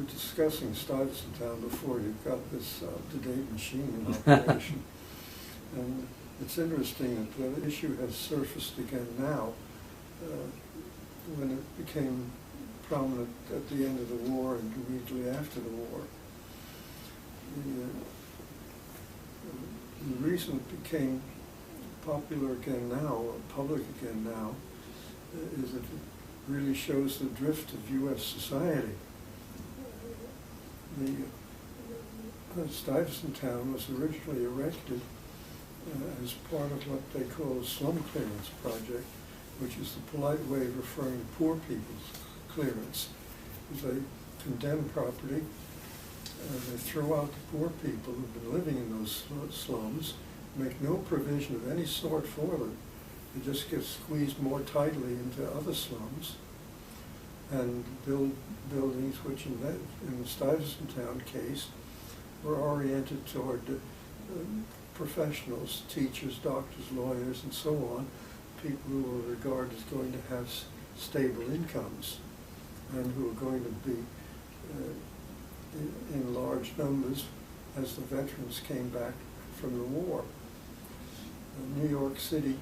were discussing Stuyvesant Town before you got this up-to-date machine in operation. And it's interesting that the issue has surfaced again now when it became prominent at the end of the war and immediately after the war. The reason it became popular again now, or public again now, is that it really shows the drift of U.S. society. The Stuyvesant Town was originally erected as part of what they call a slum clearance project, which is the polite way of referring to poor people's clearance. They condemn property, they throw out the poor people who've been living in those slums, make no provision of any sort for them. They just get squeezed more tightly into other slums and build buildings which in the Stuyvesant Town case were oriented toward professionals, teachers, doctors, lawyers, and so on, people who were regarded as going to have stable incomes and who were going to be in large numbers as the veterans came back from the war. New York City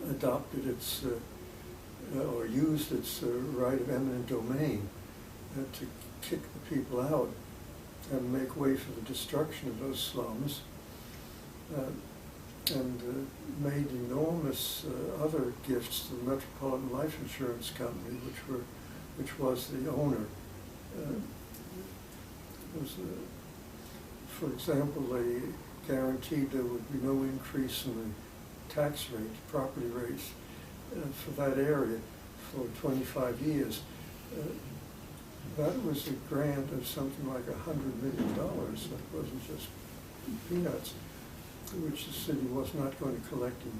adopted its, or used its right of eminent domain to kick the people out and make way for the destruction of those slums, and made enormous other gifts to the Metropolitan Life Insurance Company, which was the owner. For example, they guaranteed there would be no increase in the tax rate, property rates, for that area for 25 years. That was a grant of something like $100 million. That wasn't just peanuts, which the city was not going to collect in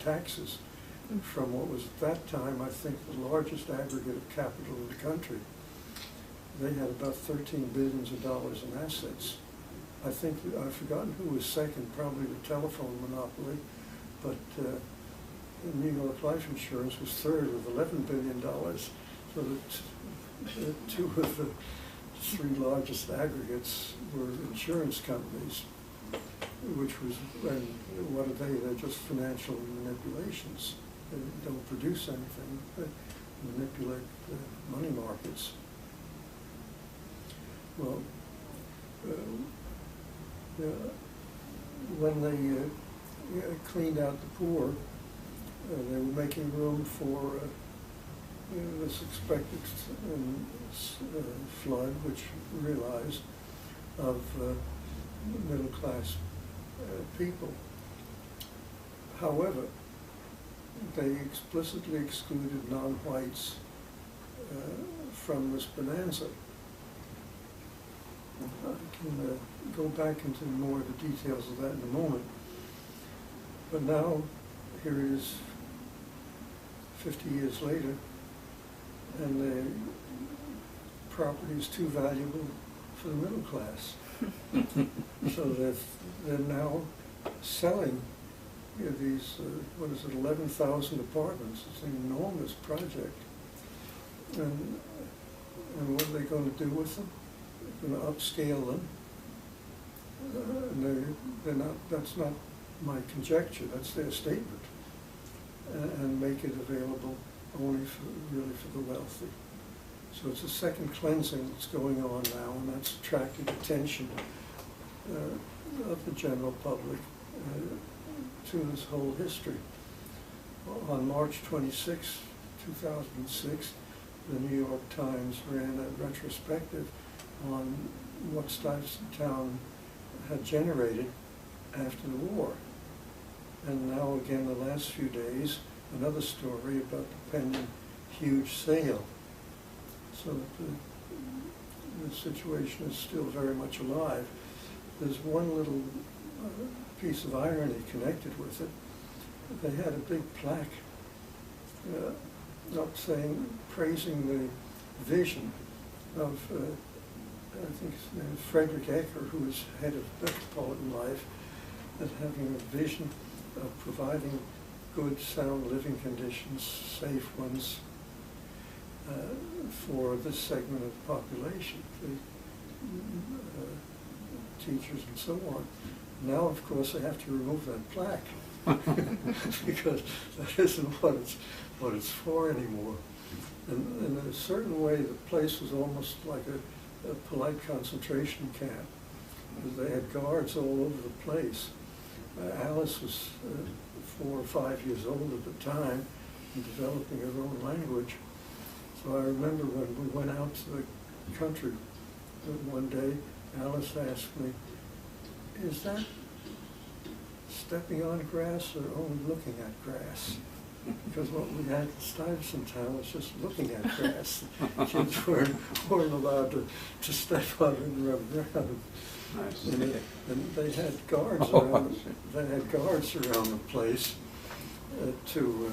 taxes from what was at that time, I think, the largest aggregate of capital in the country. They had about $13 billion in assets. I think, I've forgotten who was second, probably the telephone monopoly, but New York Life Insurance was third with $11 billion. So that two of the three largest aggregates were insurance companies, which was, and what are they? They're just financial manipulations. They don't produce anything. They manipulate money markets. Well, when they cleaned out the poor, they were making room for this expected flood, which realized, of middle-class people. However, they explicitly excluded non-whites from this bonanza. I can go back into more of the details of that in a moment. But now, here it is 50 years later, and the property is too valuable for the middle class. So they're now selling these, 11,000 apartments. It's an enormous project. And what are they going to do with them? They're going to upscale them. They're not, that's not my conjecture, that's their statement. And make it available only really for the wealthy. So it's a second cleansing that's going on now, and that's attracted attention of the general public to this whole history. On March 26, 2006, the New York Times ran a retrospective on what Stuyvesant Town had generated after the war. And now again, the last few days, another story about the pending huge sale. So that the situation is still very much alive. There's one little piece of irony connected with it. They had a big plaque up saying, praising the vision of, I think his name is Frederick Ecker, who was head of Metropolitan Life, as having a vision of providing good, sound living conditions, safe ones. for this segment of the population, the teachers and so on. Now, of course, they have to remove that plaque because that isn't what it's for anymore. And in a certain way, the place was almost like a polite concentration camp. They had guards all over the place. Alice was 4 or 5 years old at the time and developing her own language. So I remember when we went out to the country one day, Alice asked me, "Is that stepping on grass or only looking at grass?" Because what we had in Stuyvesant Town was just looking at grass. Kids weren't allowed to step on it and rub around. Nice. And they had guards around. They had guards around the place to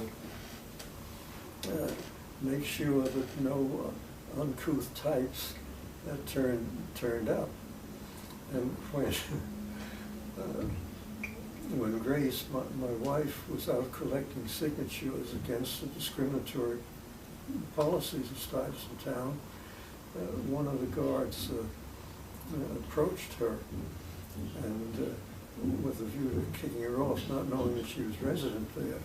make sure that no uncouth types turned up. And when Grace, my wife, was out collecting signatures against the discriminatory policies of Stuyvesant Town, one of the guards approached her and with a view to kicking her off, not knowing that she was resident there,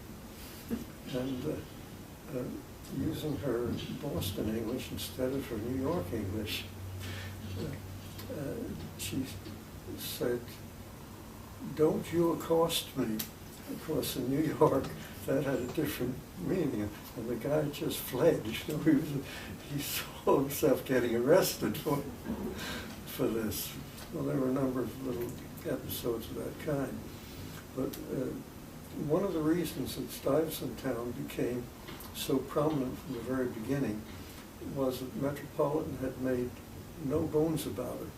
and using her Boston English instead of her New York English, she said, "Don't you accost me." Of course, in New York, that had a different meaning, and the guy just fled. You know, he saw himself getting arrested for this. Well, there were a number of little episodes of that kind. But one of the reasons that Stuyvesant Town became so prominent from the very beginning was that Metropolitan had made no bones about it.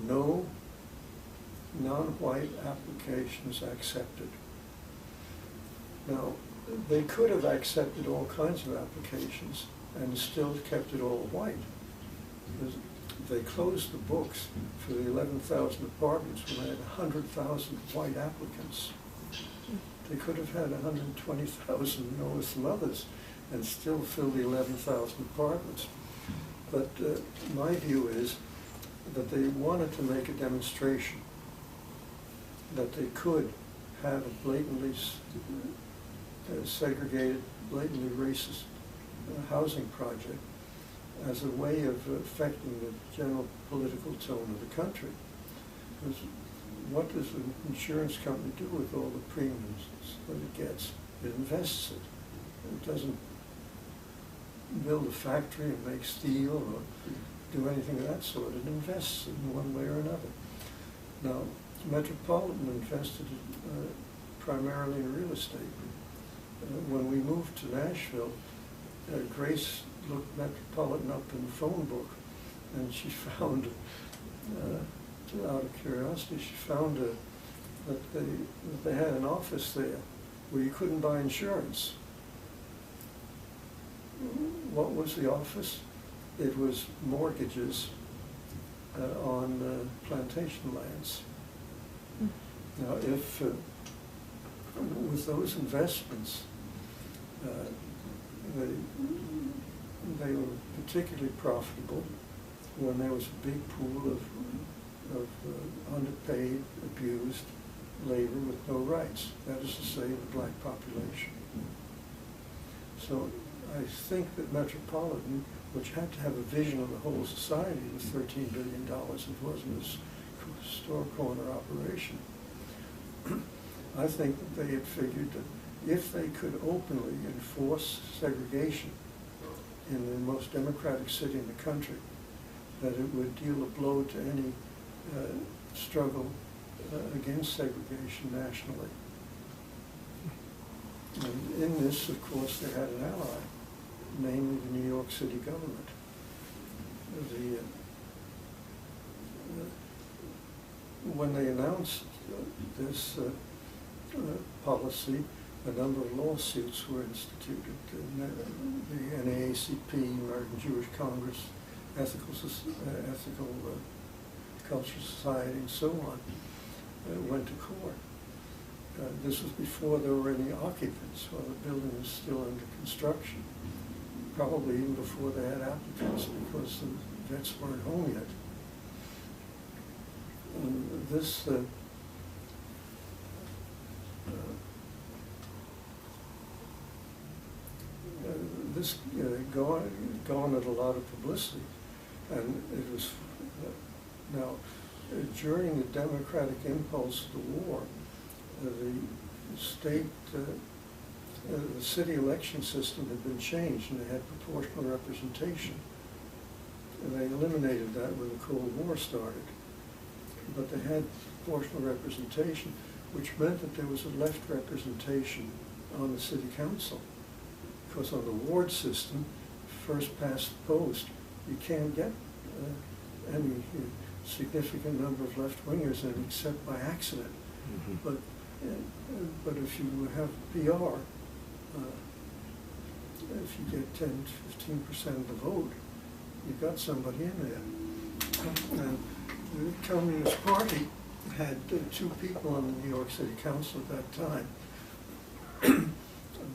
No non-white applications accepted. Now, they could have accepted all kinds of applications and still kept it all white. Because they closed the books for the 11,000 apartments when they had 100,000 white applicants. They could have had 120,000, or some others, and still fill the 11,000 apartments. But my view is that they wanted to make a demonstration that they could have a blatantly segregated, blatantly racist housing project as a way of affecting the general political tone of the country. Because what does an insurance company do with all the premiums that it gets? It invests it. It doesn't build a factory and make steel or do anything of that sort. It invests it in one way or another. Now, Metropolitan invested primarily in real estate. When we moved to Nashville, Grace looked Metropolitan up in the phone book, and she found, out of curiosity, she found that they had an office there where you couldn't buy insurance. What was the office? It was mortgages on plantation lands. Now, if with those investments, they were particularly profitable when there was a big pool of underpaid, abused labor with no rights. That is to say, the black population. So I think that Metropolitan, which had to have a vision of the whole society with $13 billion, it wasn't a store corner operation. I think that they had figured that if they could openly enforce segregation in the most democratic city in the country, that it would deal a blow to any struggle against segregation nationally. And in this, of course, they had an ally, namely the New York City government. When they announced this policy, a number of lawsuits were instituted. The NAACP, American Jewish Congress, Ethical Cultural Society, and so on, went to court. This was before there were any occupants while the building was still under construction. probably even before they had applicants, because the vets weren't home yet. And this garnered a lot of publicity, and it was now during the democratic impulse of the war, the state, the city election system had been changed, and they had proportional representation, and they eliminated that when the Cold War started. But they had proportional representation, which meant that there was a left representation on the city council. Because on the ward system, first past the post, you can't get any significant number of left-wingers in except by accident. Mm-hmm. But if you have PR, if you get 10 to 15% of the vote, you've got somebody in there. And the Communist Party had two people on the New York City Council at that time.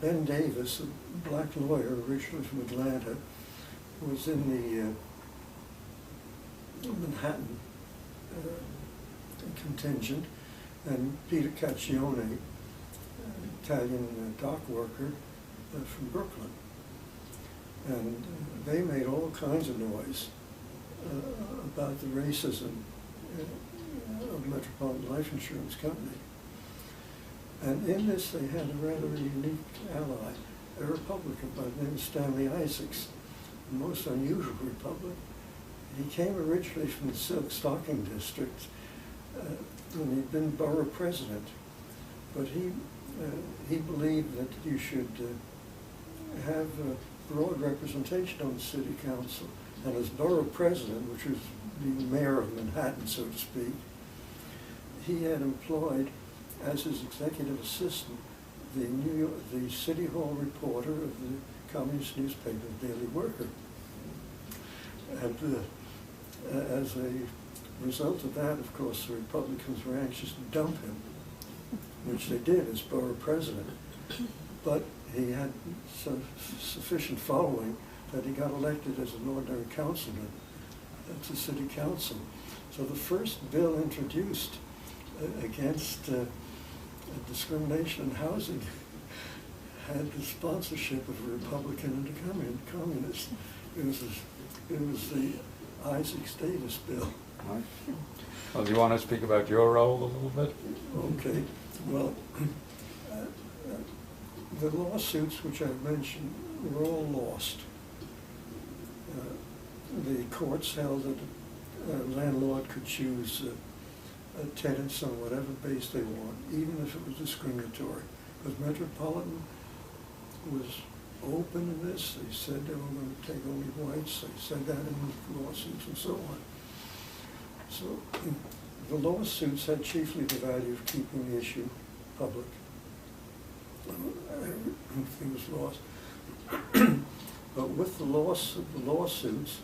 Ben Davis, a black lawyer originally from Atlanta, who was in the Manhattan contingent, and Peter Caccione, an Italian dock worker from Brooklyn. And they made all kinds of noise about the racism of Metropolitan Life Insurance Company. And in this, they had a rather unique ally, a Republican by the name of Stanley Isaacs, a most unusual Republican. He came originally from the Silk Stocking District, and he'd been borough president. But he believed that you should have broad representation on the city council. And as borough president, which was the mayor of Manhattan, so to speak, he had employed as his executive assistant the City Hall reporter of the communist newspaper, The Daily Worker. And as a result of that, of course, the Republicans were anxious to dump him, which they did as borough president. But he had sufficient following that he got elected as an ordinary councilman to city council. So the first bill introduced against discrimination in housing had the sponsorship of a Republican and a communist. It was the Isaacs Davis bill. Right. Well, do you want to speak about your role a little bit? Okay. Well, the lawsuits which I mentioned were all lost. The courts held that a landlord could choose tenants on whatever base they want, even if it was discriminatory. Because Metropolitan was open in this. They said they were going to take only whites. They said that in the lawsuits and so on. So the lawsuits had chiefly the value of keeping the issue public. Everything was lost. But with the loss of the lawsuits,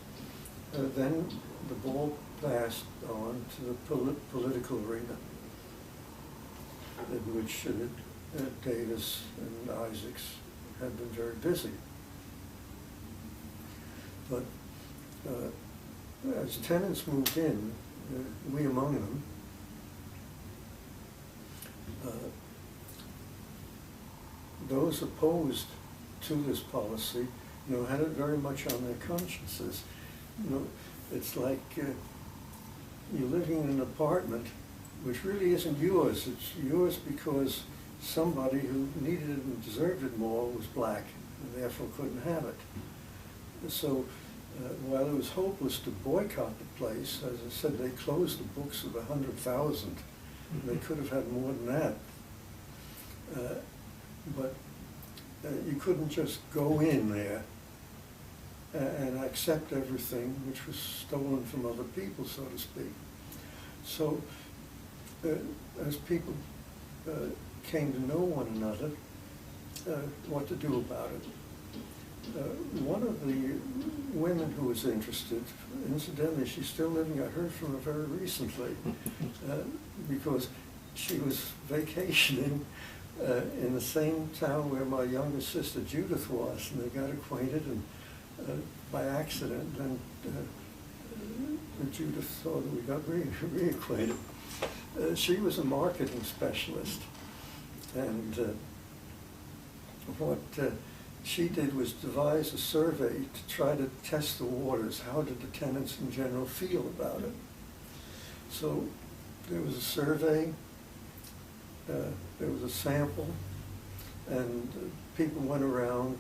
then the ball passed on to the political arena, in which Davis and Isaacs had been very busy. But as tenants moved in, we among them, those opposed to this policy, had it very much on their consciences. It's like you're living in an apartment which really isn't yours. It's yours because somebody who needed it and deserved it more was black and therefore couldn't have it. So while it was hopeless to boycott the place, as I said, they closed the books of 100,000. They could have had more than that. But you couldn't just go in there and accept everything which was stolen from other people, so to speak. So as people came to know one another, what to do about it. One of the women who was interested, incidentally, she's still living, I heard from her very recently, because she was vacationing in the same town where my younger sister Judith was, and they got acquainted, and by accident, and Judith saw that we got reacquainted. She was a marketing specialist, and what she did was devise a survey to try to test the waters. How did the tenants in general feel about it? So there was a survey, there was a sample, and people went around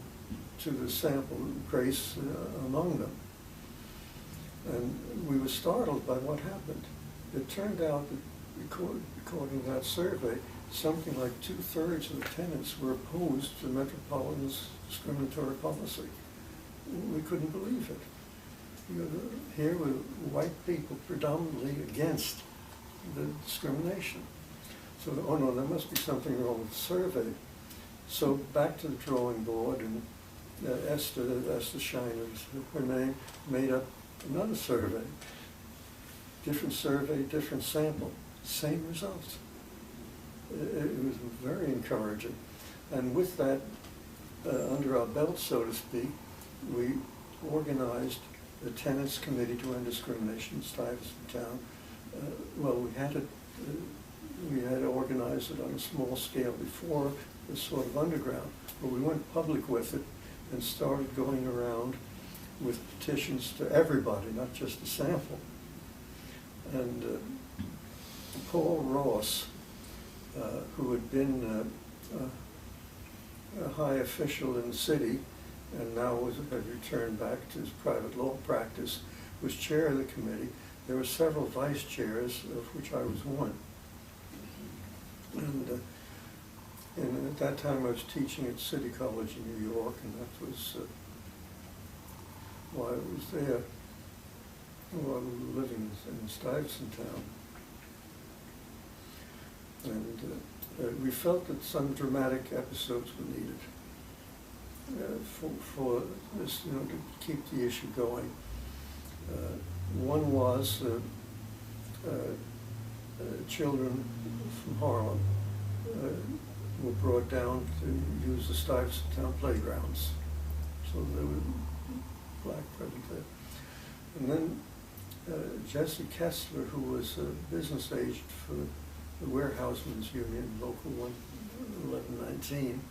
to the sample, Grace among them. And we were startled by what happened. It turned out that, according to that survey, something like 2/3 of the tenants were opposed to the Metropolitan's discriminatory policy. We couldn't believe it. Here were white people predominantly against the discrimination. So, oh no, there must be something wrong with the survey. So back to the drawing board, and Esther Shiner, her name, made up another survey. Different survey, different sample, same results. It was very encouraging. And with that, under our belt, so to speak, we organized the Tenants Committee to End Discrimination in Stuyvesant Town. Well, we had organized it on a small scale before, it was sort of underground, but we went public with it and started going around with petitions to everybody, not just a sample. And Paul Ross, who had been a high official in the city and now had returned back to his private law practice, was chair of the committee. There were several vice chairs, of which I was one. And at that time I was teaching at City College in New York, and that was why I was there, while we were living in Stuyvesant Town. And we felt that some dramatic episodes were needed for this, to keep the issue going. One was children from Harlem were brought down to use the Stuyvesant Town playgrounds. So there were black present there. And then Jesse Kessler, who was a business agent for the Warehousemen's Union, Local 1119,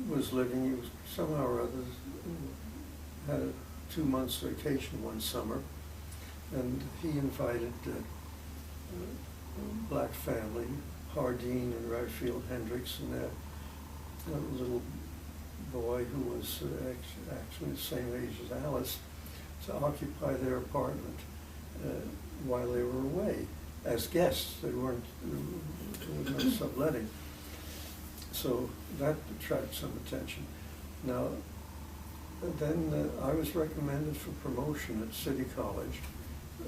was living, he was somehow or other, had a 2 months vacation one summer, and he invited a black family, Hardine and Redfield Hendricks, and their little boy, who was actually the same age as Alice, to occupy their apartment while they were away as guests. They weren't, there was no subletting. So that attracted some attention. Now, then I was recommended for promotion at City College,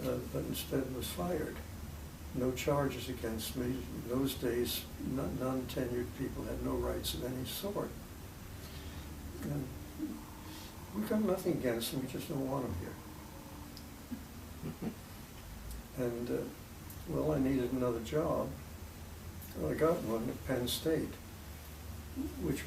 but instead was fired. No charges against me. In those days, non-tenured people had no rights of any sort. And we've got nothing against them, we just don't want them here. And, well, I needed another job. Well, I got one at Penn State, which